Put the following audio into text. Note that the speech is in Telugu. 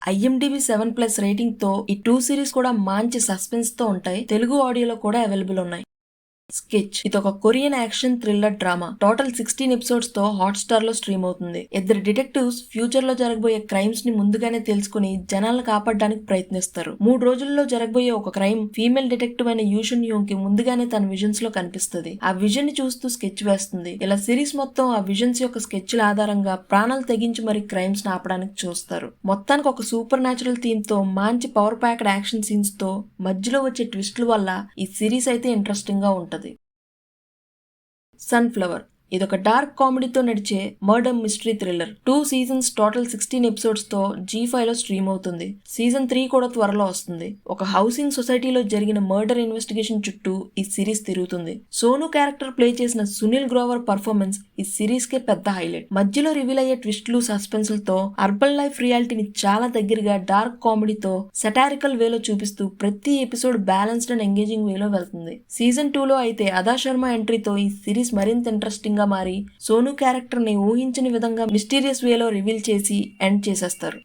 IMDb 7+ రేటింగ్ తో ఈ 2 సిరీస్ కూడా మంచి సస్పెన్స్ తో ఉంటాయి. తెలుగు ఆడియోలో కూడా అవైలబుల్ ఉన్నాయి. స్కెచ్ ఇది ఒక Korean action thriller drama. Total 16 episodes తో హాట్‌స్టార్ లో స్ట్రీమ్ అవుతుంది. ఇద్దరు డిటెక్టివ్స్ ఫ్యూచర్ లో జరగబోయే క్రైమ్స్ ని ముందుగానే తెలుసుకుని జనాలను కాపాడడానికి ప్రయత్నిస్తారు. 3 రోజుల్లో జరగబోయే ఒక క్రైమ్ ఫీమేల్ డిటెక్టివ్ అయిన యూషన్ యోంగ్ కి ముందుగానే తన విజన్స్ లో కనిపిస్తుంది. ఆ విజన్ ని చూస్తూ స్కెచ్ వేస్తుంది. ఇలా సిరీస్ మొత్తం ఆ విజన్స్ యొక్క స్కెచ్ల ఆధారంగా ప్రాణాలు తెగించి మరి క్రైమ్స్ ని ఆపడానికి చూస్తారు. మొత్తానికి ఒక సూపర్ న్యాచురల్ థీమ్ తో మంచి పవర్ ప్యాక్డ్ యాక్షన్ సీన్స్ తో మధ్యలో వచ్చే ట్విస్ట్ల వల్ల ఈ సిరీస్ అయితే ఇంట్రెస్టింగ్ గా ఉంటది. సన్‌ఫ్లవర్ ఇదొక డార్క్ కామెడీతో నడిచే murder mystery thriller. 2 seasons total 16 episodes తో G5 లో స్ట్రీమ్ అవుతుంది. సీజన్ 3 కూడా త్వరలో వస్తుంది. ఒక హౌసింగ్ సొసైటీలో జరిగిన మర్డర్ ఇన్వెస్టిగేషన్ చుట్టూ ఈ సిరీస్ తిరుగుతుంది. సోను క్యారెక్టర్ ప్లే చేసిన సునీల్ గ్రోవర్ పర్ఫార్మెన్స్ ఈ సిరీస్ కే పెద్ద హైలైట్. మధ్యలో రివీల్ అయ్యే ట్విస్ట్లు, సస్పెన్స్లతో అర్బన్ లైఫ్ రియాలిటీని చాలా దగ్గరగా డార్క్ కామెడీతో సెటారికల్ వేలో చూపిస్తూ ప్రతి ఎపిసోడ్ బ్యాలెన్స్డ్ అండ్ ఎంగేజింగ్ వేలో వెళ్తుంది. సీజన్ 2 లో అయితే అదా శర్మ ఎంట్రీతో ఈ సిరీస్ మరింత ఇంట్రెస్టింగ్ గా మారి సోను క్యారెక్టర్ ని ఊహించని విధంగా మిస్టీరియస్ వేలో రివీల్ చేసి ఎండ్ చేసేస్తారు.